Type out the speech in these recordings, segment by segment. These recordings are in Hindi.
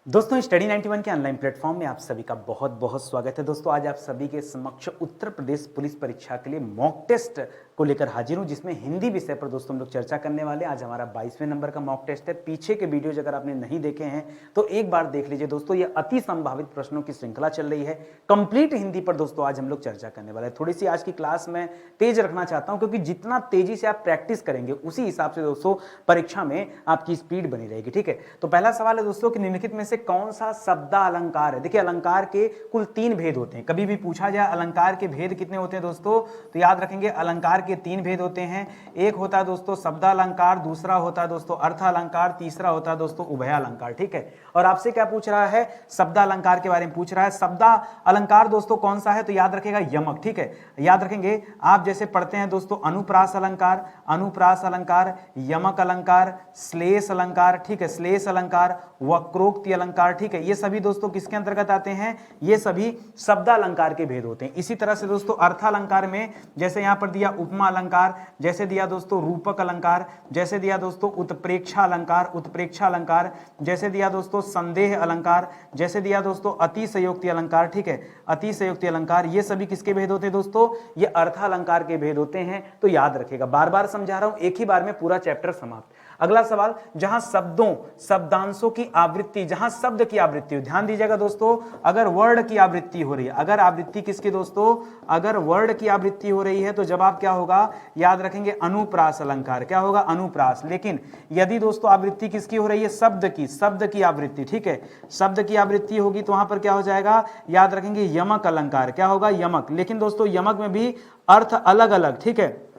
दोस्तों स्टडी 91 के ऑनलाइन प्लेटफॉर्म में आप सभी का बहुत बहुत स्वागत है। दोस्तों आज आप सभी के समक्ष उत्तर प्रदेश पुलिस परीक्षा के लिए मॉक टेस्ट को लेकर हाजिर हूं, जिसमें हिंदी विषय पर दोस्तों हम लोग चर्चा करने वाले हैं। आज हमारा 22वें नंबर का मॉक टेस्ट है। पीछे के वीडियोज अगर आपने नहीं देखे हैं तो एक बार देख लीजिए दोस्तों। ये अति संभावित प्रश्नों की श्रृंखला चल रही है कंप्लीट हिंदी पर दोस्तों। आज हम लोग चर्चा करने वाले हैं। थोड़ी सी आज की क्लास में तेज रखना चाहता हूं, क्योंकि जितना तेजी से आप प्रैक्टिस करेंगे उसी हिसाब से दोस्तों परीक्षा में आपकी स्पीड बनी रहेगी। ठीक है, तो पहला सवाल है दोस्तों कि निम्नलिखित में से कौन सा शब्दालंकार है। देखिए अलंकार के कुल 3 भेद होते हैं। कभी भी पूछा जाए अलंकार के भेद कितने होते हैं दोस्तों, तो याद रखेंगे अलंकार के 3 भेद होते हैं। एक होता है दोस्तों शब्दालंकार, दूसरा होता है दोस्तों अर्थालंकार, तीसरा होता है दोस्तों उभयालंकार। ठीक है, और आपसे क्या पूछ रहा है, शब्दालंकार के बारे में पूछ रहा है। शब्दालंकार दोस्तों कौन सा है, तो याद रखेगा यमक। ठीक है, याद रखेंगे आप जैसे पढ़ते हैं दोस्तों अनुप्रास अलंकार, अनुप्रास अलंकार, यमक अलंकार, श्लेष अलंकार। ठीक है, श्लेष अलंकार, वक्रोक्ति अलंकार। ठीक है, ये सभी दोस्तों किसके अंतर्गत आते हैं, ये सभी शब्दालंकार के भेद होते हैं। इसी तरह से दोस्तों अर्थालंकार में जैसे यहां पर दिया उपमा अलंकार, जैसे दिया दोस्तों रूपक अलंकार, जैसे दिया दोस्तों उत्प्रेक्षा अलंकार, उत्प्रेक्षा अलंकार, जैसे दिया दोस्तों संदेह अलंकार, जैसे दिया दोस्तों अतिशयोक्ति अलंकार। ठीक है, अतिशयोक्ति अलंकार, ये सभी किसके भेद होते हैं दोस्तों, ये अर्थालंकार के भेद होते हैं। तो याद रखेगा, बार बार समझा रहा हूं, एक ही बार में पूरा चैप्टर समाप्त। अगला सवाल, जहां शब्दों शब्दांशों की आवृत्ति, जहां शब्द की आवृत्ति हो, ध्यान दीजिएगा दोस्तों, अगर वर्ड की आवृत्ति हो रही है, अगर आवृत्ति किसकी दोस्तों, अगर वर्ड की आवृत्ति हो रही है तो जवाब क्या होगा, याद रखेंगे अनुप्रास अलंकार। क्या होगा, अनुप्रास। लेकिन यदि दोस्तों आवृत्ति किसकी हो रही है, शब्द की, शब्द की आवृत्ति। ठीक है, शब्द की आवृत्ति होगी तो वहां पर क्या हो जाएगा, याद रखेंगे यमक अलंकार। क्या होगा, यमक। लेकिन दोस्तों यमक में भी अर्थ अलग अलग, ठीक है,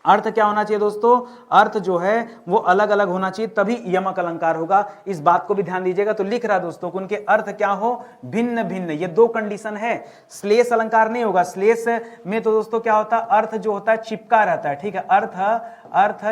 अर्थ क्या होना चाहिए दोस्तों, अर्थ जो है वो अलग अलग होना चाहिए, तभी यमक अलंकार होगा। इस बात को भी ध्यान दीजिएगा। तो लिख रहा दोस्तों कि उनके अर्थ क्या हो, भिन्न भिन्न। ये 2 कंडीशन है। श्लेष अलंकार नहीं होगा। श्लेष में तो दोस्तों क्या होता है, अर्थ जो होता है चिपका रहता है। ठीक है, अर्थ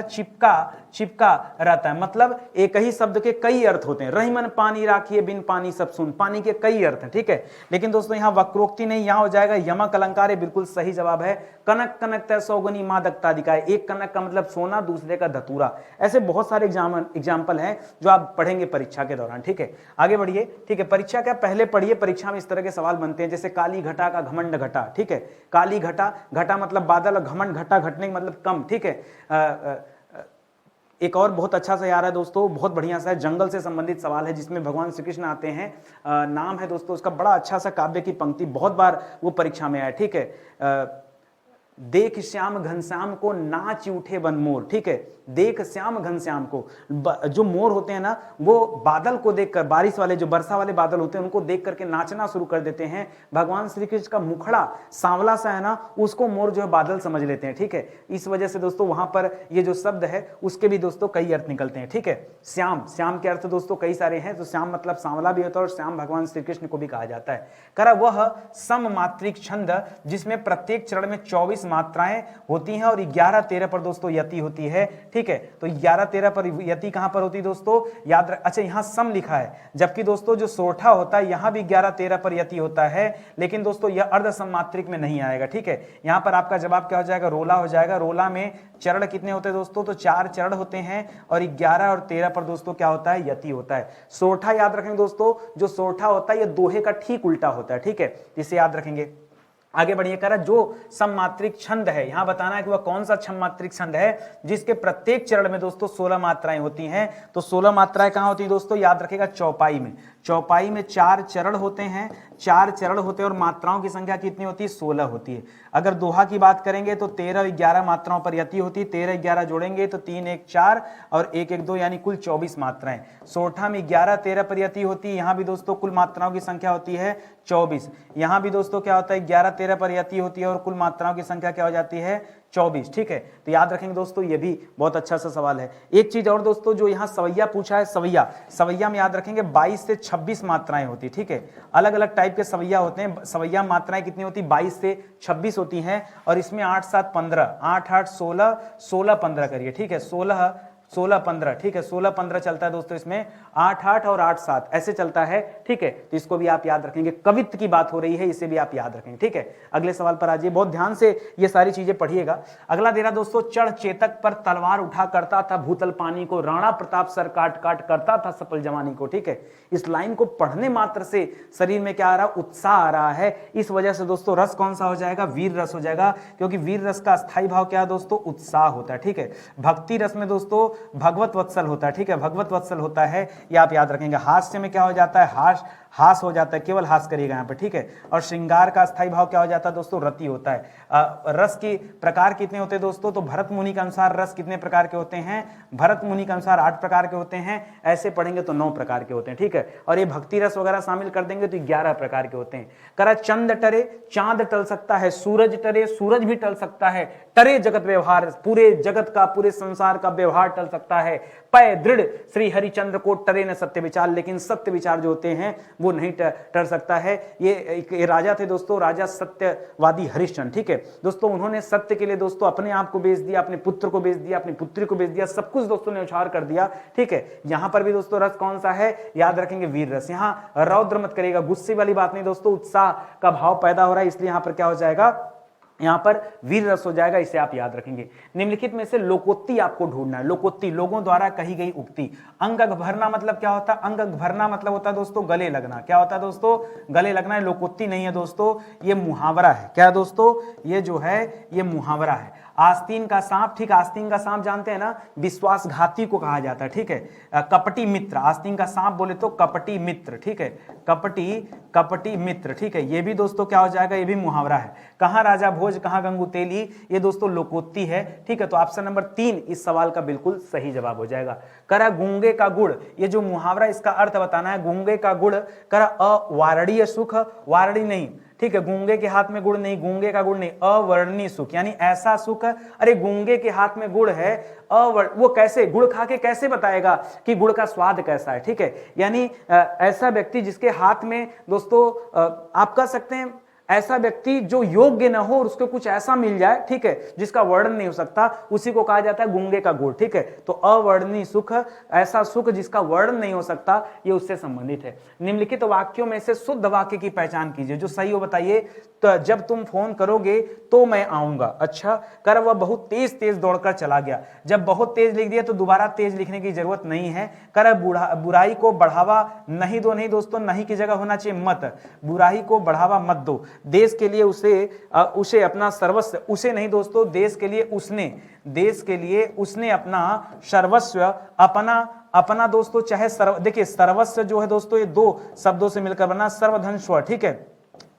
चिपका रहता है, मतलब एक ही शब्द के कई अर्थ होते हैं। रहीमन पानी राखिए बिन पानी सब सुन, पानी के कई अर्थ हैं। ठीक है, लेकिन दोस्तों यहां वक्रोक्ति नहीं, यहां हो जाएगा यमक अलंकार। बिल्कुल सही जवाब है। कनक कनक तय सौगनी मादकता दिखाए, एक कनक का मतलब सोना, दूसरे का धतूरा। ऐसे बहुत सारे एग्जाम्पल हैं जो आप पढ़ेंगे परीक्षा के दौरान। ठीक है, आगे बढ़िए। ठीक है, परीक्षा क्या पहले पढ़िए, परीक्षा में इस तरह के सवाल बनते हैं, जैसे काली घटा का घमंड घटा। ठीक है, काली घटा, घटा मतलब बादल, घमंड घटा घटने का मतलब कम। ठीक है, एक और बहुत अच्छा सा यार है दोस्तों, बहुत बढ़िया सा है, जंगल से संबंधित सवाल है, जिसमें भगवान श्री कृष्ण आते हैं। नाम है दोस्तों उसका, बड़ा अच्छा सा काव्य की पंक्ति, बहुत बार वो परीक्षा में आया। ठीक है, देख श्याम घनश्याम को नाच उठे वन मोर। ठीक है, देख श्याम घनश्याम को, जो मोर होते हैं ना, वो बादल को देखकर, बारिश वाले जो वर्षा वाले बादल होते हैं उनको देख करके नाचना शुरू कर देते हैं। भगवान श्री कृष्ण का मुखड़ा सांवला सा है ना, उसको मोर जो है बादल समझ लेते हैं। ठीक है, इस वजह से दोस्तों वहां पर ये जो शब्द है उसके भी दोस्तों कई अर्थ निकलते हैं। ठीक है, श्याम, श्याम के अर्थ दोस्तों कई सारे हैं। तो श्याम मतलब सांवला भी होता है, और श्याम भगवान श्री कृष्ण को भी कहा जाता है। करा वह सममात्रिक छंद जिसमें प्रत्येक चरण में 24 मात्राएं होती हैं और 11-13 पर दोस्तों यति होती है। ठीक है, तो 11-13 पर यति कहां पर होती है दोस्तों, याद रख। अच्छा, यहां सम लिखा है, जबकि दोस्तों जो सोठा होता है यहां भी 11-13 पर यति होता है, लेकिन दोस्तों यह अर्ध सममात्रिक में नहीं आएगा। ठीक है, यहां पर आपका जवाब क्या हो जाएगा, रोला हो जाएगा। रोला में चरण कितने होते हैं दोस्तों, तो 4 चरण होते हैं, और 11 और 13 पर दोस्तों क्या होता है, यति होता है। सोठा याद रखेंगे दोस्तों, जो सोठा होता है यह दोहे का ठीक उल्टा होता है। ठीक है, इसे याद रखेंगे। आगे बढ़िए, कह रहा जो सममात्रिक छंद है, यहां बताना है कि वह कौन सा सममात्रिक छंद है जिसके प्रत्येक चरण में दोस्तों 16 मात्राएं होती हैं। तो 16 मात्राएं कहां होती हैं दोस्तों, याद रखेगा चौपाई में। चौपाई में 4 चरण होते हैं, 4 चरण होते हैं, और मात्राओं की संख्या कितनी होती है, 16 होती है। अगर दोहा की बात करेंगे तो 13-11 मात्राओं पर यति होती है। 13-11 जोड़ेंगे तो 3-1-4 और 1-1-2 यानी कुल 24 मात्राएं। सोठा में 11-13 पर यति होती है। यहां भी दोस्तों कुल मात्राओं की संख्या होती है 24। यहां भी दोस्तों क्या होता है, 11-13 पर यति होती है और कुल मात्राओं की संख्या क्या हो जाती है, 24। ठीक है, तो याद रखेंगे दोस्तों, ये भी बहुत अच्छा सा सवाल है। एक चीज और दोस्तों, जो यहाँ सवैया पूछा है, सवैया, सवैया में याद रखेंगे 22 से 26 मात्राएं होती है। ठीक है, अलग अलग टाइप के सवैया होते हैं। सवैया मात्राएं कितनी होती है, 22 से 26 होती हैं, और इसमें 8-7-15, 8-8-16, 16-15 करिए। ठीक है, 16 16-15, ठीक है, 16-15 चलता है दोस्तों, इसमें 8-8 और 8-7 ऐसे चलता है, ठीक है। तो इसको भी आप याद रखेंगे, कवित्व की बात हो रही है, इसे भी आप याद रखेंगे, ठीक है। अगले सवाल पर आ जाइए, बहुत ध्यान से ये सारी चीजें पढ़िएगा। अगला दे रहा दोस्तों, चढ़ चेतक पर तलवार उठा करता था भूतल पानी को, राणा प्रताप सर काट काट करता था सफल जवानी को, ठीक है। इस लाइन को पढ़ने मात्र से शरीर में क्या आ रहा है, उत्साह आ रहा है। इस वजह से दोस्तों रस कौन सा हो जाएगा, वीर रस हो जाएगा, क्योंकि वीर रस का स्थायी भाव क्या है दोस्तों, उत्साह होता है, ठीक है। भक्ति रस में दोस्तों भगवत वत्सल होता है, ठीक है, भगवत वत्सल होता है, ये आप याद रखेंगे। हास्य में क्या हो जाता है, हास हो जाता है, केवल हास करिएगा यहाँ पे, ठीक है। और श्रृंगार का स्थायी भाव क्या हो जाता है दोस्तों, रति होता है। रस की प्रकार कितने होते हैं दोस्तों, तो भरत मुनि के अनुसार रस कितने प्रकार के होते हैं, भरत मुनि के अनुसार 8 प्रकार के होते हैं, ऐसे पढ़ेंगे तो 9 प्रकार के होते हैं, ठीक है। और ये भक्ति रस वगैरह शामिल कर देंगे तो 11 प्रकार के होते हैं। करा चंद टरे चांद टल सकता है, सूरज टरे सूरज भी टल सकता है, टरे जगत व्यवहार पूरे जगत का पूरे संसार का व्यवहार टल सकता है, पय दृढ़ श्री हरिचंद्र को टरे न सत्य विचार, लेकिन सत्य विचार जो होते हैं वो नहीं टल सकता है। ये राजा थे दोस्तों, राजा सत्यवादी हरिश्चंद्र, ठीक है दोस्तों। उन्होंने सत्य के लिए दोस्तों अपने आप को बेच दिया, अपने पुत्र को बेच दिया, अपनी पुत्री को बेच दिया, सब कुछ दोस्तों ने उछाड़ कर दिया, ठीक है। यहां पर भी दोस्तों रस कौन सा है, याद रखेंगे वीर रस। यहां रौद्र मत करेगा, गुस्से वाली बात नहीं दोस्तों, उत्साह का भाव पैदा हो रहा है, इसलिए यहां पर क्या हो जाएगा, यहां पर वीर रस हो जाएगा, इसे आप याद रखेंगे। निम्नलिखित में से लोकोक्ति आपको ढूंढना है, लोकोक्ति लोगों द्वारा कही गई उक्ति। अंग भरना मतलब क्या होता है, अंग भरना मतलब होता है दोस्तों गले लगना, क्या होता है दोस्तों, गले लगना है। लोकोक्ति नहीं है दोस्तों, ये मुहावरा है, क्या दोस्तों, ये जो है ये मुहावरा है। आस्तीन का सांप, ठीक, आस्तीन का सांप जानते हैं ना, विश्वासघाती को कहा जाता है, ठीक है। कपटी मित्र, आस्तीन का सांप बोले तो कपटी मित्र, ठीक है, कपटी मित्र, ठीक है। ये भी दोस्तों क्या हो जाएगा, ये भी मुहावरा है। कहां राजा भोज कहां गंगू तेली, ये दोस्तों लोकोक्ति है, ठीक है। तो ऑप्शन नंबर 3 इस सवाल का बिल्कुल सही जवाब हो जाएगा। करा गूंगे का गुड़, ये जो मुहावरा इसका अर्थ बताना है, गूंगे का गुड़, करा अवारणीय सुख, वारणी नहीं, ठीक है, गूंगे के हाथ में गुड़ नहीं, गूंगे का गुड़ नहीं, अवर्णीय सुख, यानी ऐसा सुख, अरे गूंगे के हाथ में गुड़ है, वो कैसे, गुड़ खा के कैसे बताएगा कि गुड़ का स्वाद कैसा है, ठीक है। यानी ऐसा व्यक्ति जिसके हाथ में दोस्तों आप कह सकते हैं ऐसा व्यक्ति जो योग्य न हो और उसको कुछ ऐसा मिल जाए, ठीक है, जिसका वर्णन नहीं हो सकता, उसी को कहा जाता है गूंगे का गुड़, ठीक है। तो अवर्णनीय सुख, ऐसा सुख जिसका वर्णन नहीं हो सकता, ये उससे संबंधित है। निम्नलिखित वाक्यों में से शुद्ध वाक्य की पहचान कीजिए, जो सही हो बताइए। तो जब तुम फोन करोगे तो मैं आऊंगा, अच्छा, कर वह बहुत तेज तेज दौड़कर चला गया। जब बहुत तेज लिख दिया तो दोबारा तेज लिखने की जरूरत नहीं है। कर बुराई को बढ़ावा नहीं दो, नहीं दोस्तों, नहीं की जगह होना चाहिए मत, बुराई को बढ़ावा मत दो। देश के लिए उसे अपना सर्वस्व, उसे नहीं दोस्तों, देश के लिए उसने अपना सर्वस्व, अपना दोस्तों, चाहे देखिए सर्वस्व जो है दोस्तों ये 2 शब्दों से मिलकर बना, सर्वधन स्व, ठीक है।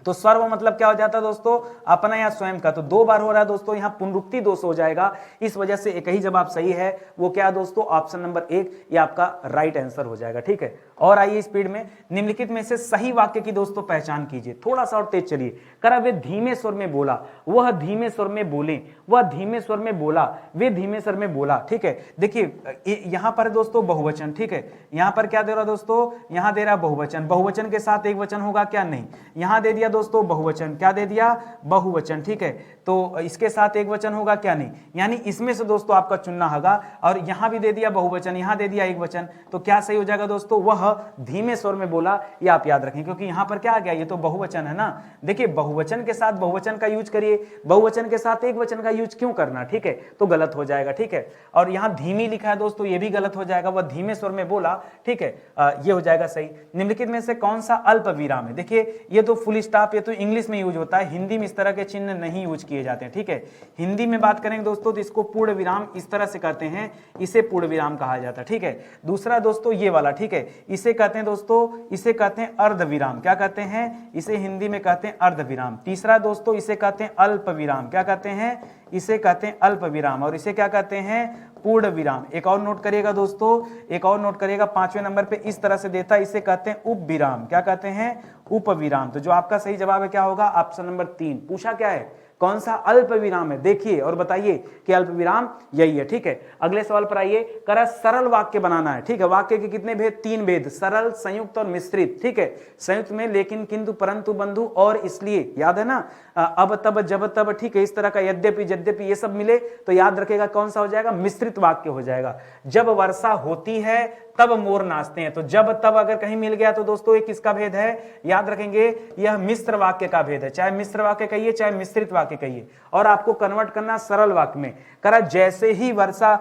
तो सर्व मतलब क्या हो जाता है दोस्तों, अपना या स्वयं का, तो 2 बार हो रहा है दोस्तों, यहां पुनरुक्ति दोष हो जाएगा, इस वजह से एक ही जवाब सही है, वो क्या है दोस्तों, ऑप्शन नंबर 1, ये आपका राइट आंसर हो जाएगा, ठीक है। और आइए स्पीड में, निम्नलिखित में से सही वाक्य की दोस्तों पहचान कीजिए, थोड़ा सा और तेज चलिए। करा वे धीमे स्वर में बोला, वह धीमे स्वर में बोले, वह धीमे स्वर में बोला, वे धीमे स्वर में बोला, ठीक है। देखिए यहां पर दोस्तों बहुवचन, ठीक है, यहां पर क्या दे रहा दोस्तों, यहां दे रहा बहुवचन, बहुवचन के साथ एक वचन होगा क्या, नहीं, यहां दे दिया दोस्तों बहुवचन, क्या दे दिया, बहुवचन, ठीक है। तो इसके साथ एक वचन होगा क्या, नहीं, यानी इसमें से दोस्तों आपका चुनना होगा। और यहां भी दे दिया बहुवचन, यहां दे दिया एक वचन, तो क्या सही हो जाएगा दोस्तों, वह धीमे स्वर में बोला, ये आप याद रखें, क्योंकि यहां पर क्या आ गया, ये तो बहुवचन है ना। देखिए बहुवचन के साथ बहुवचन का यूज करिए, बहुवचन के साथ एक वचन का यूज क्यों करना, ठीक है, तो गलत हो जाएगा, ठीक है। और यहां धीमी लिखा है दोस्तों, ये भी गलत हो जाएगा, वह धीमे स्वर में बोला, ठीक है, ये हो जाएगा सही। निम्नलिखित में से कौन सा अल्प विराम है, देखिए ये तो फुल स्टॉप, ये तो इंग्लिश में यूज होता है, हिंदी में इस तरह के चिन्ह नहीं यूज किए जाते हैं, ठीक है। हिंदी में बात करेंगे दोस्तों तो इसको पूर्ण विराम इस तरह से करते हैं, इसे पूर्ण विराम कहा जाता है, ठीक है। दूसरा दोस्तों ये वाला, ठीक है, इसे कहते हैं दोस्तों, इसे कहते हैं अर्ध विराम, क्या कहते हैं, इसे हिंदी में कहते हैं अर्ध विराम। तीसरा दोस्तों इसे कहते हैं अल्प विराम, क्या कहते हैं, इसे कहते हैं अल्प विराम। और इसे क्या कहते हैं, पूर्ण विराम। एक और नोट करिएगा दोस्तों, एक और नोट करिएगा, 5वें नंबर पे इस तरह से देता है, इसे कहते हैं उप विराम, क्या कहते हैं, उप विराम। तो जो आपका सही जवाब है क्या होगा, ऑप्शन नंबर 3। पूछा क्या है, कौन सा अल्प विराम है, देखिए और बताइए कि अल्प विराम यही है। ठीक है, अगले सवाल पर आइए। करा सरल वाक्य बनाना है। ठीक है, वाक्य के कितने भेद, 3 भेद, सरल, संयुक्त और मिश्रित। ठीक है, संयुक्त में लेकिन, किंतु, परंतु, बंधु और इसलिए, याद है ना, अब तब जब तब। ठीक है, इस तरह का यद्यपि यद्यपि ये सब मिले तो याद रखेगा कौन सा हो जाएगा, मिश्रित वाक्य हो जाएगा। जब वर्षा होती है तब मोर नाचते हैं, तो जब तब अगर कहीं मिल गया तो दोस्तों ये किसका भेद है, याद रखेंगे यह मिश्र वाक्य का भेद है। चाहे मिश्र वाक्य कहिए चाहे मिश्रित वाक्य कहिए, और आपको कन्वर्ट करना सरल वाक्य में। करा जैसे ही वर्षा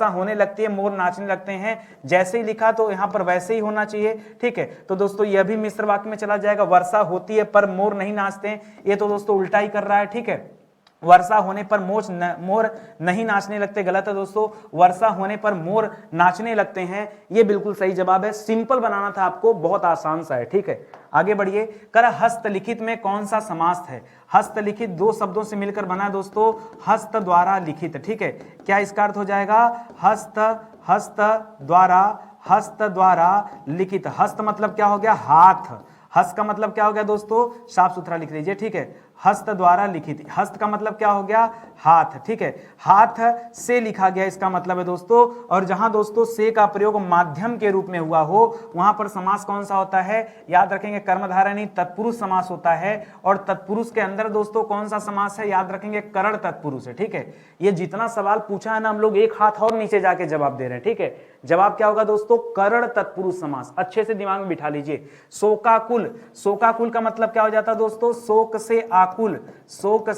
होने लगती है मोर नाचने लगते हैं, जैसे ही लिखा तो यहां पर वैसे ही होना चाहिए। ठीक है, तो दोस्तों यह भी मिश्र वाक्य में चला जाएगा। वर्षा होती है पर मोर नहीं नाचते हैं, ये तो दोस्तों उल्टा ही कर रहा है। ठीक है, वर्षा होने पर मोर नहीं नाचने लगते, गलत है दोस्तों। वर्षा होने पर मोर नाचने लगते हैं, ये बिल्कुल सही जवाब है। सिंपल बनाना था आपको, बहुत आसान सा है। ठीक है, आगे बढ़िए। कर हस्तलिखित में कौन सा समास है। हस्तलिखित 2 शब्दों से मिलकर बना है दोस्तों, हस्त द्वारा लिखित। ठीक है, क्या इसका अर्थ हो जाएगा, हस्त द्वारा लिखित। हस्त मतलब क्या हो गया, हाथ। हस्त का मतलब क्या हो गया दोस्तों, साफ सुथरा लिख लीजिए। ठीक है, हस्त द्वारा लिखित, हस्त का मतलब क्या हो गया, हाथ। ठीक है, हाथ से लिखा गया इसका मतलब है दोस्तों। और जहां दोस्तों से का प्रयोग माध्यम के रूप में हुआ हो वहां पर समास कौन सा होता है, याद रखेंगे कर्मधारय तत्पुरुष समास होता है। और तत्पुरुष के अंदर दोस्तों कौन सा समास है, याद रखेंगे करण तत्पुरुष है। ठीक है, ये जितना सवाल पूछा है ना हम लोग एक हाथ और नीचे जाके जवाब दे रहे हैं। ठीक है, जवाब क्या होगा दोस्तों, करण तत्पुरुष समास। अच्छे से दिमाग में बिठा लीजिए। शोकाकुल, शोकाकुल का मतलब क्या हो जाता है दोस्तों, शोक से आकुल, शोक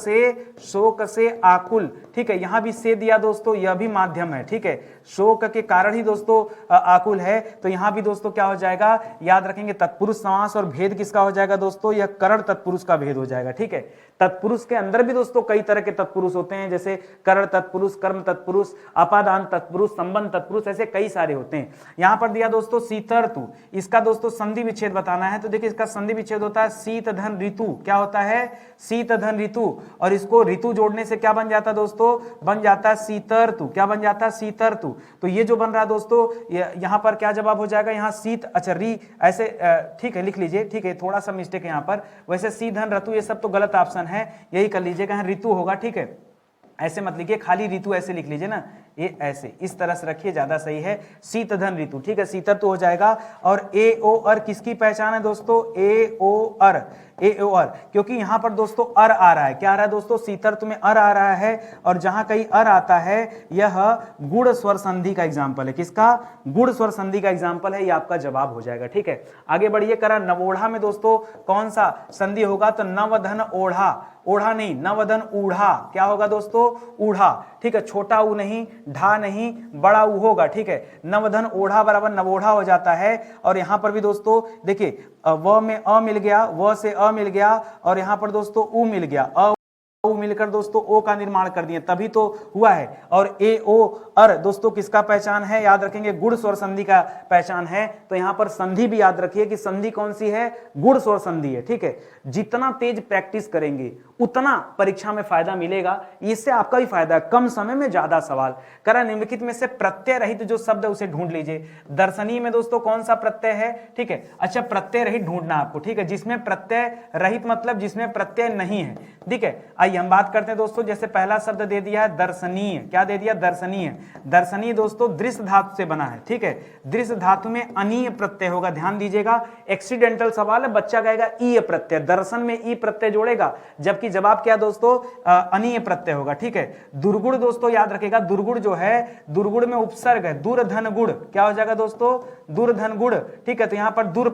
से आकुल। ठीक है, यहां भी से दिया दोस्तों, यह भी माध्यम है। ठीक है, शोक के कारण ही दोस्तों आकुल है, तो यहां भी दोस्तों क्या हो जाएगा, याद रखेंगे तत्पुरुष समास। और भेद किसका हो जाएगा दोस्तों, यह करण तत्पुरुष का भेद हो जाएगा। ठीक है, तत्पुरुष के अंदर भी दोस्तों कई तरह के तत्पुरुष होते हैं, जैसे करण तत्पुरुष, कर्म तत्पुरुष, अपादान तत्पुरुष, संबंध तत्पुरुष, ऐसे कई सारे होते हैं। यहां पर दिया दोस्तों शीतर्तु, इसका दोस्तों संधि विच्छेद बताना है। तो देखिए इसका संधि विच्छेद होता है शीत धन ऋतु। क्या होता है, शीत धन ऋतु। और इसको ऋतु जोड़ने से क्या बन जाता है दोस्तों, बन जाता है शीतर्तु। क्या बन जाता है, शीतर्तु। तो ये जो बन रहा है दोस्तों, यहां पर क्या जवाब हो जाएगा, यहां शीत, अच्छा री ऐसे, ठीक है लिख लीजिए। ठीक है, थोड़ा सा मिस्टेक है यहां पर, वैसे शीत धन ऋतु ये सब तो गलत ऑप्शन है, यही कर लीजिएगा, यहां ऋतु होगा। ठीक है, ऐसे मत लिखिए, खाली ऋतु ऐसे लिख लीजिए ना, ये ऐसे इस तरह से रखिए, ज्यादा सही है, शीत धन ऋतु। ठीक है, शीतर तो हो जाएगा। और ए ओ अर किसकी पहचान है दोस्तों, ए ओ अर, ए ओ अर, क्योंकि यहां पर दोस्तों अर आ रहा है। क्या आ रहा है दोस्तों, शीतर्त में अर आ रहा है, और जहां कहीं अर आता है यह गुण स्वर संधि का एग्जाम्पल है। किसका, गुण स्वर संधि का एग्जाम्पल है, ये आपका जवाब हो जाएगा। ठीक है, आगे बढ़िए। करा नवोढ़ा में दोस्तों कौन सा संधि होगा, तो नवधन ओढ़ा, ओढ़ा नहीं, नवधन ऊढ़ा। क्या होगा दोस्तों, ऊढ़ा। ठीक है, छोटा ऊ नहीं, ढा नहीं, बड़ा ऊ होगा। ठीक है, नवधन ओढ़ा बराबर नवोढ़ा हो जाता है। और यहां पर भी दोस्तों देखिए, व में अ मिल गया, व से अ मिल गया, और यहां पर दोस्तों ऊ मिल गया, मिलकर दोस्तों ओ का निर्माण कर दिए, तभी तो हुआ है। और ए ओ अर दोस्तों किसका पहचान है, याद रखेंगे गुण स्वर संधि का पहचान है। तो यहां पर संधि भी याद रखिए कि संधि कौन सी है, गुण स्वर संधि है। ठीक है, जितना तेज प्रैक्टिस करेंगे उतना परीक्षा में फायदा मिलेगा, इससे आपका भी फायदा है, कम समय में ज्यादा सवाल। करा निम्नलिखित में से प्रत्यय रहित जो शब्द है उसे ढूंढ लीजिए। दर्शनीय में दोस्तों कौन सा प्रत्यय है, ठीक है, अच्छा प्रत्यय रहित ढूंढना आपको। ठीक है, जिसमें प्रत्यय रहित मतलब जिसमें प्रत्यय नहीं है। ठीक है, आइए हम बात करते हैं दोस्तों, जैसे पहला शब्द दे दिया है दर्शनीय। क्या दे दिया, दर्शनीय। दर्शनीय दोस्तों दृश्य धातु से बना है। ठीक है, दृश्य धातु में अनीय प्रत्यय होगा, ध्यान दीजिएगा, एक्सीडेंटल सवाल है, बच्चा कहेगा ई प्रत्यय, दर्शन में ई प्रत्यय जोड़ेगा, जबकि जवाब क्या दोस्तों, अनीय प्रत्यय होगा। ठीक है, दुर्गुण दोस्तों याद रखेगा, दुर्गुण जो है, दुर्गुण में उपसर्ग है, दुर्धन गुण। क्या हो जाएगा दोस्तों, दुर्धन गुण। ठीक है, तो यहां पर दूर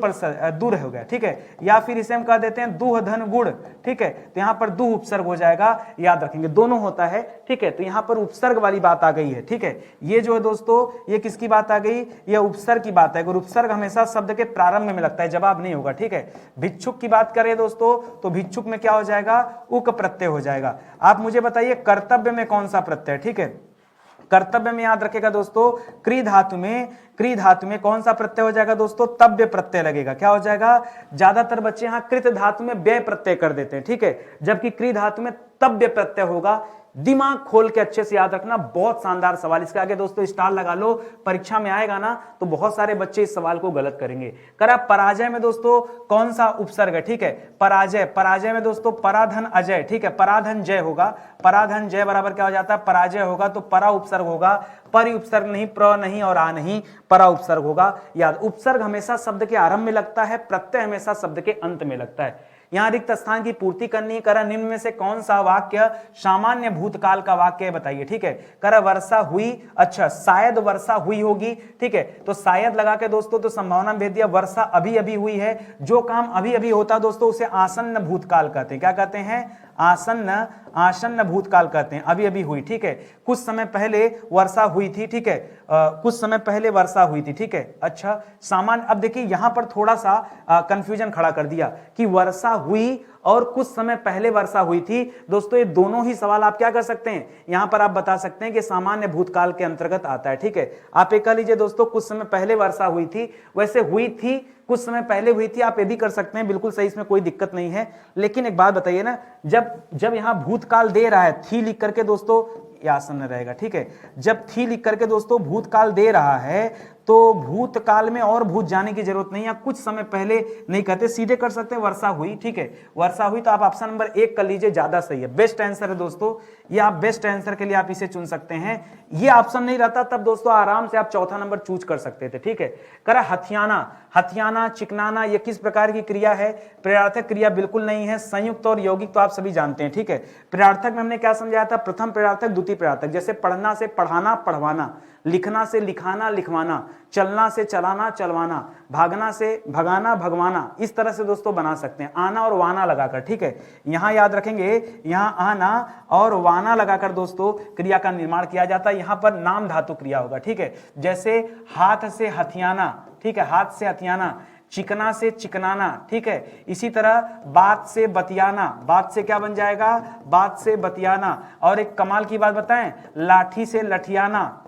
हो गया। ठीक है, या फिर इसे हम कह देते हैं दुहधन गुण। ठीक है, तो यहां पर दु उपसर्ग हो जाएगा, याद रखेंगे दोनों होता है। ठीक है, तो यहां पर उपसर्ग वाली बात आ गई है। ठीक है, ये जो है दोस्तों ये किसकी बात आ गई, ये उपसर्ग की बात है। अगर उपसर्ग हमेशा शब्द के प्रारंभ में लगता है, जवाब नहीं होगा। ठीक है, भिक्षुक की बात करें दोस्तों, तो भिक्षुक में क्या हो जाएगा, उक प्रत्यय हो जाएगा। आप मुझे बताइए कर्तव्य में कौन सा प्रत्यय। ठीक है, कर्तव्य में याद रखेगा दोस्तों, क्री धातु में क्री धातु में कौन सा प्रत्यय हो जाएगा दोस्तों, तव्य प्रत्यय लगेगा। क्या हो जाएगा, ज्यादातर बच्चे यहां कृत धातु में व्यय प्रत्यय कर देते हैं, ठीक है, जबकि क्री धातु में तव्य प्रत्यय होगा। दिमाग खोल के अच्छे से याद रखना, बहुत शानदार सवाल। इसके आगे दोस्तों स्टार लगा लो, परीक्षा में आएगा ना तो बहुत सारे बच्चे इस सवाल को गलत करेंगे। करा पराजय में दोस्तों कौन सा उपसर्ग है, ठीक है, पराजय, पराजय में दोस्तों पराधन अजय, ठीक है, पराधन जय होगा, पराधन जय बराबर क्या हो जाता है, पराजय होगा तो परा उपसर्ग होगा, परि उपसर्ग नहीं, प्र नहीं और आ नहीं, परा उपसर्ग होगा। याद, उपसर्ग हमेशा शब्द के आरंभ में लगता है, प्रत्यय हमेशा शब्द के अंत में लगता है। यहां रिक्त स्थान की पूर्ति करनी है। करा निम्न में से कौन सा वाक्य सामान्य भूतकाल का वाक्य है, बताइए, ठीक है। करा वर्षा हुई, अच्छा शायद वर्षा हुई होगी, ठीक है, तो शायद लगा के दोस्तों तो संभावना भेज दिया, वर्षा अभी अभी हुई है। जो काम अभी अभी होता दोस्तों उसे आसन्न भूतकाल कहते हैं। क्या कहते हैं, आसन्न, आसन्न भूतकाल कहते हैं, अभी अभी हुई, ठीक है। कुछ समय पहले वर्षा हुई थी, ठीक है, कुछ समय पहले वर्षा हुई थी, ठीक है। अच्छा सामान्य, अब देखिए यहां पर थोड़ा सा कंफ्यूजन खड़ा कर दिया कि वर्षा हुई और कुछ समय पहले वर्षा हुई थी। दोस्तों ये दोनों ही सवाल आप क्या कर सकते हैं, यहां पर आप बता सकते हैं कि सामान्य भूतकाल के अंतर्गत आता है, ठीक है। आप एक कह लीजिए दोस्तों कुछ समय पहले वर्षा हुई थी, वैसे हुई थी, कुछ समय पहले हुई थी, आप ये भी कर सकते हैं, बिल्कुल सही, इसमें कोई दिक्कत नहीं है। लेकिन एक बात बताइए ना, जब यहां भूतकाल दे रहा है, थी लिख करके दोस्तों ये आसन्न रहेगा, ठीक है। जब थी लिख करके दोस्तों भूतकाल दे रहा है तो भूतकाल में और भूत जाने की जरूरत नहीं है, कुछ समय पहले नहीं कहते, सीधे कर सकते हैं वर्षा हुई, ठीक है, वर्षा हुई। तो आप ऑप्शन नंबर 1 कर लीजिए, ज्यादा सही है, बेस्ट आंसर है दोस्तों ये। आप बेस्ट आंसर के लिए आप इसे चुन सकते हैं। ये ऑप्शन नहीं रहता तब दोस्तों आराम से आप चौथा नंबर चूज कर सकते थे, ठीक है। करा हथियाना, हथियाना, चिकनाना, ये किस प्रकार की क्रिया है, प्रेरणार्थक क्रिया बिल्कुल नहीं है। संयुक्त और यौगिक तो आप सभी जानते हैं, ठीक है। प्रेरणार्थक में हमने क्या समझाया था, प्रथम प्रेरणार्थक, द्वितीय प्रेरणार्थक, जैसे पढ़ना से पढ़ाना, पढ़वाना, लिखना से लिखाना, लिखवाना, चलना से चलाना, चलवाना, भागना से भगाना, भगवाना, इस तरह से दोस्तों बना सकते हैं, आना और वाना लगाकर, ठीक है। यहां याद रखेंगे, यहां आना और वाना लगाकर दोस्तों क्रिया का निर्माण किया जाता है। यहां पर नाम धातु क्रिया होगा, ठीक है, जैसे हाथ से हथियाना, ठीक है, हाथ से हथियाना, चिकना से चिकनाना, ठीक है। इसी तरह बात से बतियाना, बात से क्या बन जाएगा, बात से बतियाना। और एक कमाल की बात बताएं, लाठी से लठियाना,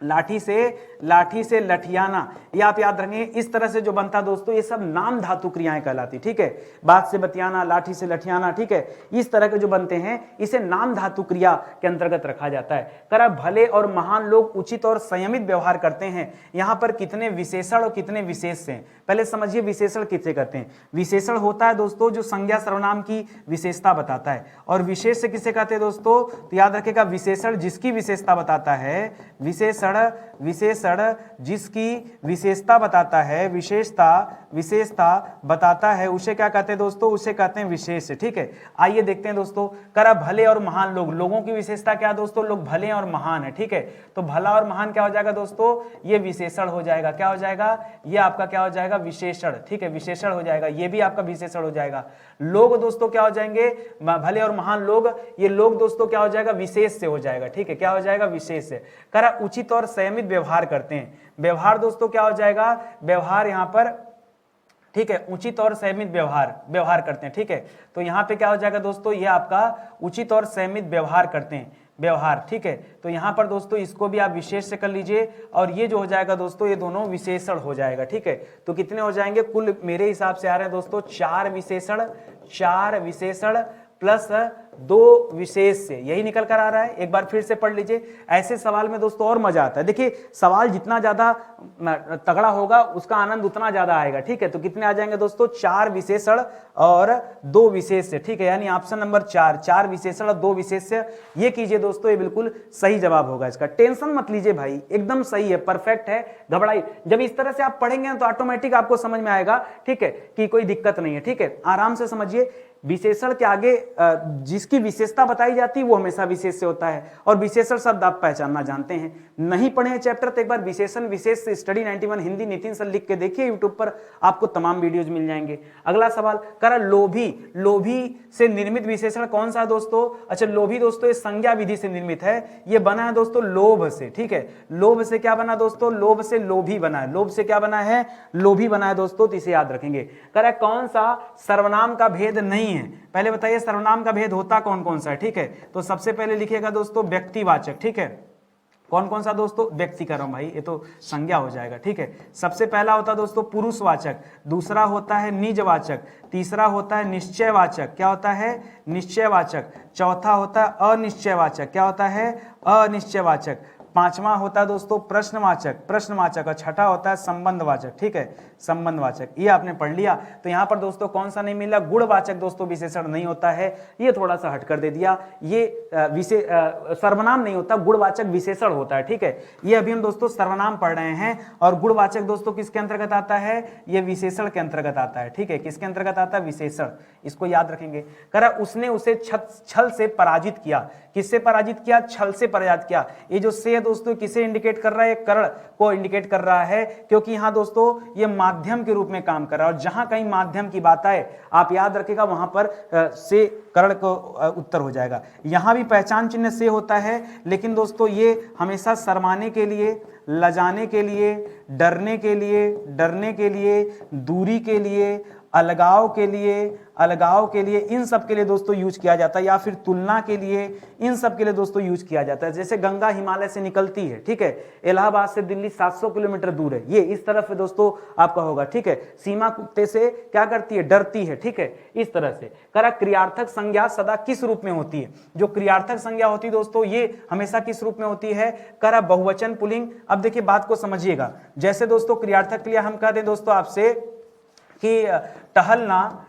लाठी से लठियाना, ये आप याद रखेंगे। इस तरह से जो बनता दोस्तों ये सब नाम धातु क्रियाएं कहलाती, ठीक है। बात से बतियाना, लाठी से लठियाना, ठीक है, इस तरह के जो बनते हैं इसे नाम धातु क्रिया के अंतर्गत रखा जाता है। करा भले और महान लोग उचित और संयमित व्यवहार करते हैं। यहां पर कितने विशेषण और कितने विशेष हैं, पहले समझिए विशेषण किसे कहते हैं। विशेषण होता है दोस्तों जो संज्ञा सर्वनाम की विशेषता बताता है, और विशेष से किसे कहते हैं दोस्तों, तो याद रखेगा विशेषण जिसकी विशेषता बताता है, विशेषण जिसकी विशेषता बताता है, विशेषता बताता है, उसे क्या कहते हैं दोस्तों, उसे कहते हैं विशेष, ठीक है। आइए देखते हैं दोस्तों, करा भले और महान लोग, लोगों की विशेषता क्या दोस्तों, लोग भले और महान है, ठीक है। तो भला और महान क्या हो जाएगा दोस्तों, ये विशेषण हो जाएगा, क्या हो जाएगा, ये आपका क्या हो जाएगा, विशेषण, ठीक है, विशेषण हो जाएगा, ये भी आपका विशेषण हो जाएगा। लोग दोस्तों क्या हो जाएंगे, भले और महान लोग, ये लोग दोस्तों क्या हो जाएगा, विशेष से हो जाएगा, ठीक है, क्या हो जाएगा, विशेष से। करा उचित और संयमित व्यवहार करते हैं, व्यवहार दोस्तों क्या हो जाएगा, व्यवहार यहां पर, ठीक है, उचित और संयमित व्यवहार करते हैं, ठीक है। तो यहां पे क्या हो जाएगा दोस्तों, ये आपका उचित और संयमित व्यवहार करते हैं, व्यवहार, ठीक है। तो यहां पर दोस्तों इसको भी आप विशेष से कर लीजिए, और ये जो हो जाएगा दोस्तों ये दोनों विशेषण हो जाएगा, ठीक है। तो कितने हो जाएंगे, कुल मेरे हिसाब से आ रहे हैं दोस्तों 4 विशेषण प्लस 2 विशेष से, यही निकल कर आ रहा है। एक बार फिर से पढ़ लीजिए, ऐसे सवाल में दोस्तों और मजा आता है। देखिए सवाल जितना ज्यादा तगड़ा होगा उसका आनंद उतना ज्यादा आएगा, ठीक है। तो कितने आ जाएंगे दोस्तों, 4 विशेषण और 2 विशेष से, ठीक है, यानी ऑप्शन नंबर 4 विशेषण और 2 विशेष से, ये कीजिए दोस्तों, ये बिल्कुल सही जवाब होगा इसका। टेंशन मत लीजिए भाई, एकदम सही है, परफेक्ट है, घबराई। जब इस तरह से आप पढ़ेंगे तो ऑटोमेटिक आपको समझ में आएगा, ठीक है, कि कोई दिक्कत नहीं है, ठीक है। आराम से समझिए, विशेषण के आगे जिसकी विशेषता बताई जाती है वो हमेशा विशेष से होता है, और विशेषण शब्द आप पहचानना जानते हैं। नहीं पढ़े हैं चैप्टर तो एक बार विशेषण विशेष स्टडी 91 हिंदी नितिन सर लिख के देखिए यूट्यूब पर, आपको तमाम वीडियोज मिल जाएंगे। अगला सवाल, करा लोभी, लोभी से निर्मित विशेषण कौन सा दोस्तों, अच्छा लोभी दोस्तों ये संज्ञा विधि से निर्मित है, ये बना है दोस्तों लोभ से, ठीक है। लोभ से क्या बना दोस्तों, लोभ से लोभी बना है, लोभ से क्या बना है, लोभी बना है दोस्तों, तो इसे याद रखेंगे। करा कौन सा सर्वनाम का भेद नहीं है, पहले बताइए सर्वनाम का भेद होता कौन कौन सा है, ठीक है। तो सबसे पहले लिखिएगा दोस्तों व्यक्तिवाचक, ठीक है, कौन कौन सा दोस्तों, व्यक्ति कर रहा हूं भाई, ये तो संज्ञा हो जाएगा, ठीक है। सबसे पहला होता है दोस्तों पुरुषवाचक, दूसरा होता है निजवाचक, तीसरा होता है निश्चयवाचक, क्या होता है, निश्चयवाचक, चौथा होता है अनिश्चयवाचक, क्या होता है, अनिश्चयवाचक, पांचवा होता है दोस्तों प्रश्नवाचक, प्रश्नवाचक, और छठा होता है संबंधवाचक, ठीक है, संबंधवाचक। ये आपने पढ़ लिया। तो यहाँ पर दोस्तों कौन सा नहीं मिला, गुणवाचक दोस्तों विशेषण नहीं होता है, ये थोड़ा सा हट कर दे दिया, ये सर्वनाम नहीं होता, गुणवाचक विशेषण होता है, ठीक है। ये अभी हम दोस्तों सर्वनाम पढ़ रहे हैं, और गुणवाचक दोस्तों किसके अंतर्गत आता है, ये विशेषण के अंतर्गत आता है, ठीक है, किसके अंतर्गत आता है, विशेषण, इसको याद रखेंगे। कह रहा उसने उसे छल से पराजित किया, किससे पराजित किया, छल से पराजित किया। ये जो से दोस्तों किसे इंडिकेट कर रहा है, कर्ण को इंडिकेट कर रहा है, क्योंकि यहां दोस्तों ये माध्यम के रूप में काम कर रहा है, और जहां कहीं माध्यम की बात आए आप याद रखिएगा वहां पर से कर्ण को उत्तर हो जाएगा। यहां भी पहचान चिन्ह से होता है, लेकिन दोस्तों ये हमेशा शर्माने के लिए, लजाने के लिए, डरने के लिए, दूरी के लिए, अलगाव के लिए, इन सब के लिए दोस्तों यूज किया जाता है, या फिर तुलना के लिए, इन सब के लिए दोस्तों यूज किया जाता है। जैसे गंगा हिमालय से निकलती है, ठीक है, इलाहाबाद से दिल्ली 700 किलोमीटर दूर है, ये इस तरफ है दोस्तों आपका होगा, ठीक है। सीमा कुत्ते से क्या करती है, डरती है, ठीक है, इस तरह से। करा क्रियार्थक संज्ञा सदा किस रूप में होती है, जो क्रियार्थक संज्ञा होती है दोस्तों ये हमेशा किस रूप में होती है, करा बहुवचन पुल्लिंग। अब देखिए बात को समझिएगा, जैसे दोस्तों क्रियार्थक के लिए हम कह दें दोस्तों आपसे कि टहलना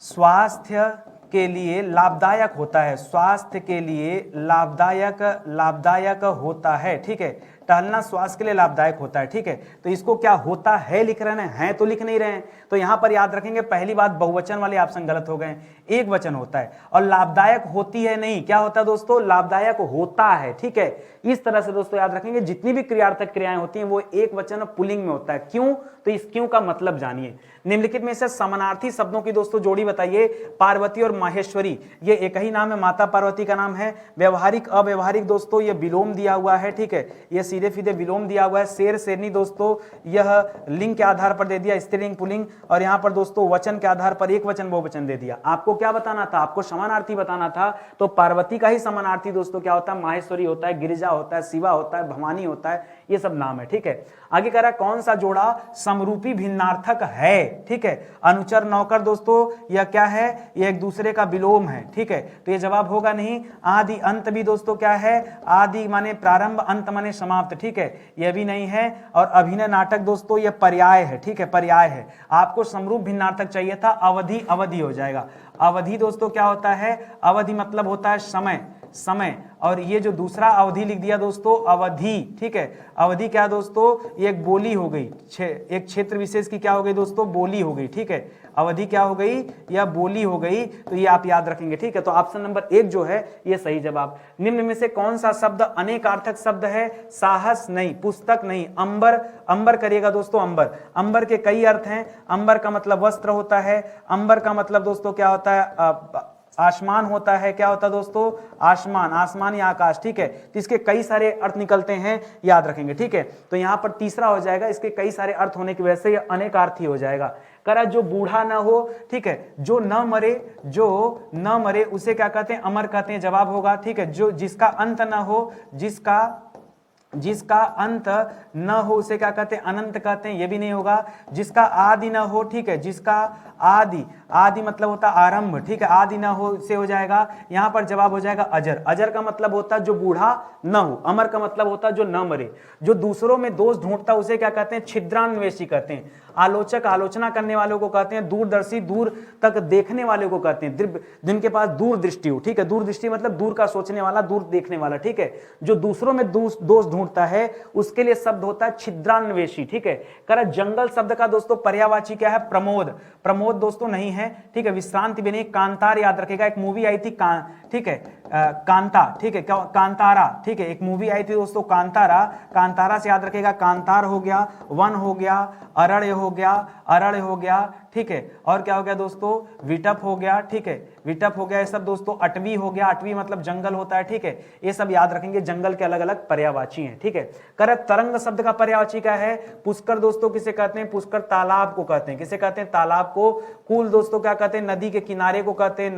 स्वास्थ्य के लिए लाभदायक होता है, स्वास्थ्य के लिए लाभदायक होता है, ठीक है। टहलना स्वास्थ्य के लिए लाभदायक होता है, ठीक है। तो इसको क्या होता है लिख रहे हैं तो लिख नहीं रहे हैं, तो यहां पर याद रखेंगे पहली बात बहुवचन वाले ऑप्शन गलत हो गए, एक वचन होता है, और लाभदायक होती है नहीं, क्या होता है दोस्तों, लाभदायक होता है, ठीक है। इस तरह से दोस्तों याद रखेंगे जितनी भी क्रियार्थक क्रियाएं होती हैं वो एक वचन पुल्लिंग में होता है। क्यों, तो इस क्यों का मतलब जानिए। निम्नलिखित में से समानार्थी शब्दों की दोस्तों जोड़ी बताइए। पार्वती और माहेश्वरी ये एक ही नाम है, माता पार्वती का नाम है। व्यवहारिक अव्यवहारिक दोस्तों ये विलोम दिया हुआ है, ठीक है, ये सीधे सीधे विलोम दिया हुआ है। शेर शेरनी दोस्तों यह लिंग के आधार पर दे दिया, स्त्रीलिंग पुल्लिंग, और यहां पर दोस्तों वचन के आधार पर एक वचन बहुवचन दे दिया। आपको क्या बताना था, आपको समानार्थी बताना था, तो पार्वती का ही समानार्थी दोस्तों क्या होता है, माहेश्वरी होता है, गिरिजा होता है, शिवा होता है, भवानी होता है, ये सब नाम है, ठीक है। आगे कह रहा है कौन सा जोड़ा समरूपी भिन्नार्थक है, ठीक है। अनुचर नौकर दोस्तों यह क्या है, यह एक दूसरे का विलोम है, ठीक है, तो ये जवाब होगा नहीं। आदि अंत भी दोस्तों क्या है, आदि माने प्रारंभ, अंत माने समाप्त, ठीक है, यह भी नहीं है। और अभिनय नाटक दोस्तों यह पर्याय है, ठीक है, पर्याय है। आपको समरूप भिन्नार्थक चाहिए था, अवधि, अवधि हो जाएगा। अवधि दोस्तों क्या होता है, अवधि मतलब होता है समय, समय, और ये जो दूसरा अवधि लिख दिया दोस्तों अवधि, ठीक है। अवधि क्या दोस्तों, ये एक बोली हो गई, एक क्षेत्र विशेष की क्या हो गई दोस्तों, बोली हो गई, ठीक है। अवधि क्या हो गई, या बोली हो गई, तो ये आप याद रखेंगे, ठीक है। तो ऑप्शन नंबर 1 जो है ये सही जवाब। निम्न में से कौन सा शब्द अनेकार्थक शब्द है, साहस नहीं, पुस्तक नहीं, अंबर, अंबर करिएगा दोस्तों, अंबर, अंबर के कई अर्थ हैं। अंबर का मतलब वस्त्र होता है, अंबर का मतलब दोस्तों क्या होता है, आसमान होता है, क्या होता है दोस्तों, आसमान, आसमान या आकाश, ठीक है। तो इसके कई सारे अर्थ निकलते हैं, याद रखेंगे, ठीक है। तो यहां पर तीसरा हो जाएगा, इसके कई सारे अर्थ होने की वजह से ये अनेकार्थी हो जाएगा। करा जो बूढ़ा ना हो, ठीक है, जो न मरे उसे क्या कहते हैं, अमर कहते हैं, जवाब होगा, ठीक है। जो जिसका अंत ना हो, जिसका अंत न हो उसे क्या कहते हैं, अनंत कहते हैं, ये भी नहीं होगा। जिसका आदि ना हो, ठीक है, जिसका आदि, आदि मतलब होता आरंभ, ठीक है, आदि ना हो से हो जाएगा। यहां पर जवाब हो जाएगा अजर। अजर का मतलब होता है जो बूढ़ा न हो, अमर का मतलब होता है जो न मरे। जो दूसरों में दोष ढूंढता उसे क्या कहते हैं, छिद्रान्वेषी कहते हैं। आलोचक आलोचना करने वालों को कहते हैं, दूरदर्शी दूर तक देखने वाले को कहते हैं, जिनके पास दूरदृष्टि हो, ठीक है। दूरदृष्टि मतलब दूर का सोचने वाला, दूर देखने वाला, ठीक है। जो दूसरों में दोष ढूंढता है उसके लिए शब्द होता है छिद्रान्वेषी, ठीक है। करा जंगल शब्द का दोस्तों पर्यायवाची क्या है, प्रमोद, प्रमोद दोस्तों नहीं है, ठीक है। विश्रांति भी नहीं, कांतार याद रखेगा, एक मूवी आई थी ठीक है, कांता, ठीक है, कांतारा, ठीक है, एक मूवी आई थी दोस्तों कांतारा, कांतारा से याद रखेगा, कांतार हो गया, वन हो गया, अरण्य हो गया, अरण्य हो गया, ठीक है। और क्या हो गया दोस्तों, विटप हो गया, ठीक है, विटप हो गया, ये सब दोस्तों। अटवी हो गया, अटवी मतलब जंगल होता है, ठीक है। ये सब याद रखेंगे, जंगल के अलग अलग पर्यायवाची हैं, ठीक है। कर तरंग शब्द का पर्यायवाची क्या है, पुष्कर दोस्तों किसे कहते हैं, पुष्कर तालाब को कहते हैं, किसे कहते हैं, तालाब को। कूल दोस्तों क्या कहते हैं, नदी के किनारे को कहते हैं,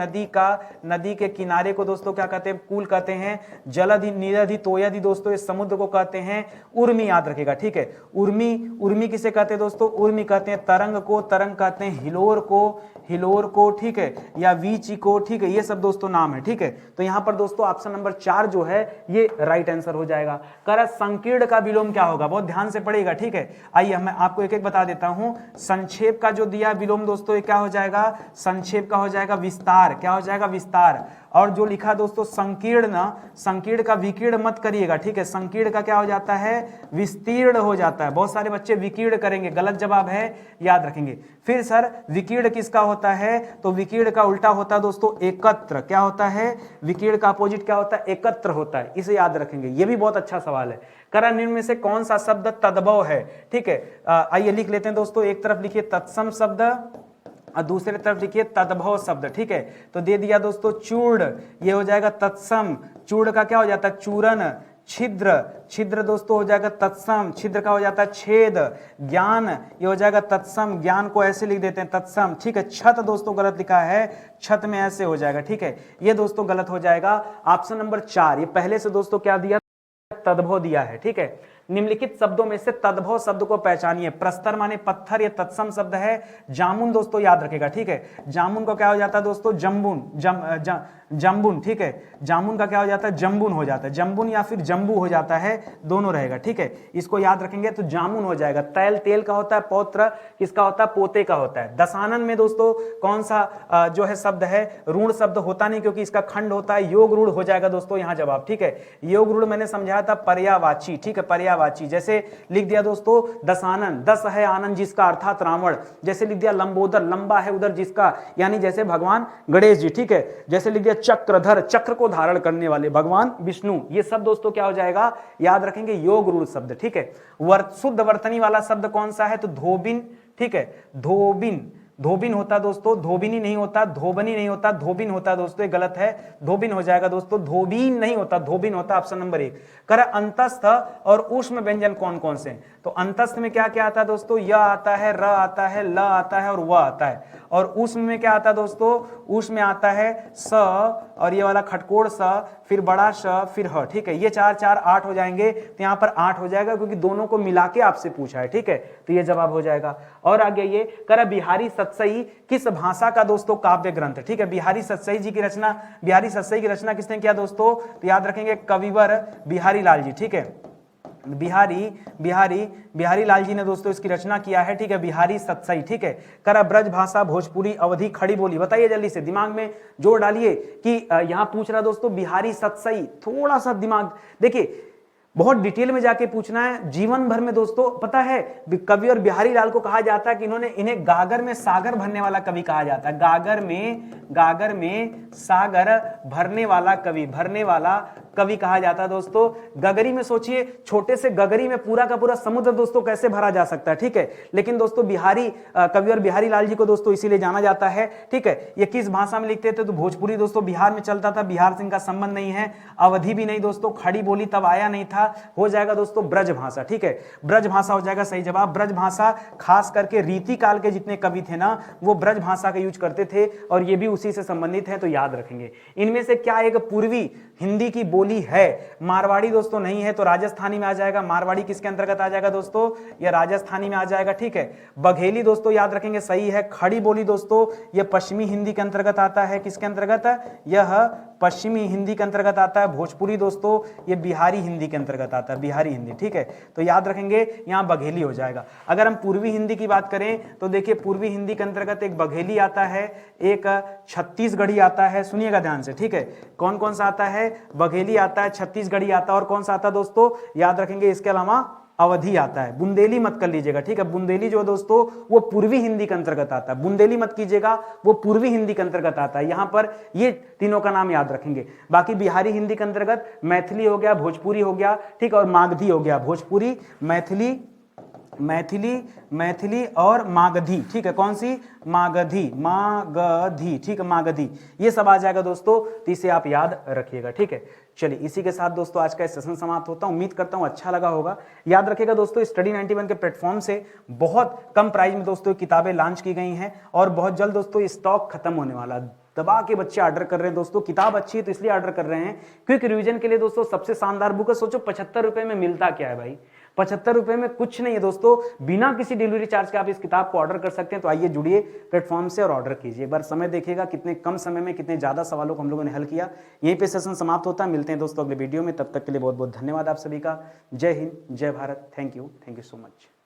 नदी के किनारे को दोस्तों क्या कहते हैं, कूल कहते हैं, जलधि, निरधि, तोयधि दोस्तों ये समुद्र को कहते हैं, उर्मी याद रखेगा, ठीक है। उर्मी, उर्मी किसे कहते हैं दोस्तों, उर्मी कहते हैं तरंग को, तरंग कहते हैं हिलोर को, हिलोर को, ठीक है, या वीची को, ठीक है, ये सब दोस्तों नाम है, ठीक है। तो यहां पर दोस्तों ऑप्शन नंबर 4 जो है ये राइट आंसर हो जाएगा। कर संकीर्ण का विलोम क्या होगा, बहुत ध्यान से पढ़ेगा, ठीक है। आइए मैं आपको एक एक बता देता हूं। संक्षेप का जो दिया विलोम दोस्तों ये क्या हो जाएगा, संक्षेप का हो जाएगा विस्तार, क्या हो जाएगा, विस्तार। और जो लिखा दोस्तों संकीर्ण, संकीर्ण का विकीर्ण मत करिएगा, ठीक है, संकीर्ण का क्या हो जाता है, विस्तीर्ण हो जाता है। बहुत सारे बच्चे विकीर्ण करेंगे, गलत जवाब है, याद रखेंगे। फिर सर विकीर्ण किसका होता है, तो विकीर्ण का उल्टा होता है दोस्तों एकत्र, क्या होता है, विकीर्ण का अपोजिट क्या होता है, एकत्र होता है, इसे याद रखेंगे। ये भी बहुत अच्छा सवाल है। करा निम्न में से कौन सा शब्द तद्भव है, ठीक है। आइए लिख लेते हैं दोस्तों, एक तरफ लिखिए तत्सम शब्द और दूसरे तरफ लिखिए तद्भव शब्द, ठीक है। तो दे दिया दोस्तों चूर्ण, ये हो जाएगा तत्सम, चूर्ण का क्या हो जाता है, चूरन। छिद्र, छिद्र दोस्तों हो जाएगा तत्सम, छिद्र का हो जाता है छेद। ज्ञान, ये हो जाएगा तत्सम, ज्ञान को ऐसे लिख देते हैं तत्सम, ठीक है। छत दोस्तों गलत लिखा है, छत में ऐसे हो जाएगा, ठीक है, ये दोस्तों गलत हो जाएगा। ऑप्शन नंबर 4, ये पहले से दोस्तों क्या दिया, तद्भव दिया है, ठीक है। निम्नलिखित शब्दों में से तद्भव शब्द को पहचानिए। प्रस्तर माने पत्थर, ये तत्सम शब्द है। जामुन दोस्तों याद रखेगा, ठीक है, जामुन को क्या हो जाता है दोस्तों, जम्बुन, जम्बुन, ठीक है, जामुन का क्या हो जाता है, जम्बुन हो जाता है, जम्बुन या फिर जम्बू हो जाता है, दोनों रहेगा, ठीक है। इसको याद रखेंगे तो जामुन हो जाएगा। तैल, तेल का होता है, पौत्र किसका होता है, पोते का होता है। दशानन में दोस्तों कौन सा जो है शब्द है, ऋण शब्द होता नहीं क्योंकि इसका खंड होता है, योग ऋण हो जाएगा दोस्तों यहाँ जवाब, ठीक है। योग ऋण मैंने समझाया था पर्यावाची, ठीक है, पर्यावाची। जैसे लिख दिया दोस्तों दशानन, दस है आनंद जिसका अर्थात रावण। जैसे लिख दिया लंबोदर, लंबा है उधर जिसका, यानी जैसे भगवान गणेश जी, ठीक है। जैसे लिख दिया चक्रधर, चक्र को धारण करने वाले भगवान विष्णु। ये सब दोस्तों क्या हो जाएगा, याद रखेंगे योग रूढ़ शब्द, ठीक है। शुद्ध वर्तनी वाला शब्द कौन सा है, तो धोबिन, ठीक है, धोबिन, धोबिन होता दोस्तों, धोबिनी नहीं होता, धोबनी नहीं होता, धोबिन होता दोस्तों, ये गलत है, धोबिन हो जाएगा दोस्तों, धोबीन नहीं होता, धोबिन होता, ऑप्शन नंबर 1। कर अंतस्थ और ऊष्म व्यंजन कौन कौन से, तो अंतस्थ में क्या क्या आता है दोस्तों, य आता है, र आता है, ल आता है और व आता है। और ऊष्म में क्या आता है दोस्तों, ऊष्म में आता है स और ये वाला खटकोड़ स, फिर बड़ा श, फिर ह, ठीक है। ये 4 4 8 हो जाएंगे, तो यहाँ पर 8 हो जाएगा क्योंकि दोनों को मिला के आपसे पूछा है, ठीक है, तो ये जवाब हो जाएगा। और आगे ये कर बिहारी सतसई किस भाषा का दोस्तों काव्य ग्रंथ, ठीक है। बिहारी सतसई जी की रचना, बिहारी सतसई की रचना किसने किया दोस्तों, तो याद रखेंगे कविवर बिहारी लाल जी, ठीक है। बिहारी लाल जी ने दोस्तों इसकी रचना किया है, ठीक है, बिहारी सतसई, ठीक है। कर ब्रज भाषा, भोजपुरी, अवधी, खड़ी बोली, बताइए जल्दी से, दिमाग में जोर डालिए कि यहां पूछ रहा दोस्तों बिहारी सतसई। थोड़ा सा दिमाग देखिए, बहुत डिटेल में जाके पूछना है। जीवन भर में दोस्तों पता है कवि और बिहारी लाल को कहा जाता है कि इन्हें गागर में सागर भरने वाला कवि कहा जाता है। गागर में सागर भरने वाला कवि कहा जाता है दोस्तों। गगरी में सोचिए, छोटे से गगरी में पूरा का पूरा समुद्र दोस्तों कैसे भरा जा सकता है, ठीक है। लेकिन दोस्तों बिहारी कवि और बिहारी लाल जी को दोस्तों इसीलिए जाना जाता है, ठीक है। ये किस भाषा में लिखते थे, तो भोजपुरी दोस्तों बिहार में चलता था, बिहार से इनका संबंध नहीं है। अवधि भी नहीं दोस्तों, खड़ी बोली तब आया नहीं था, हो जाएगा दोस्तों ब्रज भाषा, ठीक है, ब्रज भाषा हो जाएगा सही जवाब। ब्रज भाषा खास करके रीति काल के जितने कवि थे ना, वो ब्रज भाषा का यूज करते थे और ये भी उसी से संबंधित है, तो याद रखेंगे। इनमें से क्या एक पूर्वी हिंदी की बोली है, मारवाड़ी दोस्तों नहीं है, तो राजस्थानी में आ जाएगा। मारवाड़ी किसके अंतर्गत आ जाएगा दोस्तों, ये राजस्थानी में आ जाएगा, ठीक है। बघेली दोस्तों याद रखेंगे सही है। खड़ी बोली दोस्तों ये पश्चिमी हिंदी के अंतर्गत आता है, किसके अंतर्गत, यह पश्चिमी हिंदी के अंतर्गत आता है। भोजपुरी दोस्तों ये बिहारी हिंदी के अंतर्गत आता है, बिहारी हिंदी, ठीक है, तो याद रखेंगे यहां बघेली हो जाएगा। अगर हम पूर्वी हिंदी की बात करें तो देखिए पूर्वी हिंदी के अंतर्गत एक बघेली आता है, एक छत्तीसगढ़ी आता है, सुनिएगा ध्यान से, ठीक है। कौन कौन सा आता है, बघेली आता है, छत्तीसगढ़ी आता है और कौन सा आता है दोस्तों, याद रखेंगे इसके अलावा अवधि आता है। बुंदेली मत कर लीजिएगा, ठीक है। बुंदेली जो दोस्तों वो पूर्वी हिंदी के अंतर्गत आता है, बुंदेली मत कीजिएगा, वो पूर्वी हिंदी के अंतर्गत आता है। यहां पर ये तीनों का नाम याद रखेंगे। बाकी बिहारी हिंदी के अंतर्गत मैथिली हो गया, भोजपुरी हो गया, ठीक, और मागधी हो गया। भोजपुरी, मैथिली और मागधी, ठीक है। कौन सी, मागधी, ठीक है, मागधी, ये सब आ जाएगा दोस्तों, तो इसे आप याद रखिएगा, ठीक है। चलिए इसी के साथ दोस्तों आज का सेशन समाप्त होता है। उम्मीद करता हूं अच्छा लगा होगा। याद रखिएगा दोस्तों स्टडी 91 के प्लेटफॉर्म से बहुत कम प्राइस में दोस्तों किताबें लॉन्च की गई हैं और बहुत जल्द दोस्तों स्टॉक खत्म होने वाला। दबा के बच्चे ऑर्डर कर रहे हैं दोस्तों। किताब अच्छी है तो इसलिए ऑर्डर कर रहे हैं, क्विक रिवीजन के लिए दोस्तों सबसे शानदार बुक है। सोचो 75 रुपए में मिलता क्या है भाई, 75 रुपए में कुछ नहीं है दोस्तों, बिना किसी डिलीवरी चार्ज के आप इस किताब को ऑर्डर कर सकते हैं। तो आइए जुड़िए प्लेटफॉर्म से और ऑर्डर कीजिए। एक बार समय देखिएगा कितने कम समय में कितने ज्यादा सवालों को हम लोगों ने हल किया। यहीं पे सेशन समाप्त होता है, मिलते हैं दोस्तों अगले वीडियो में, तब तक के लिए बहुत बहुत धन्यवाद आप सभी का। जय हिंद, जय Bharat, thank you so much.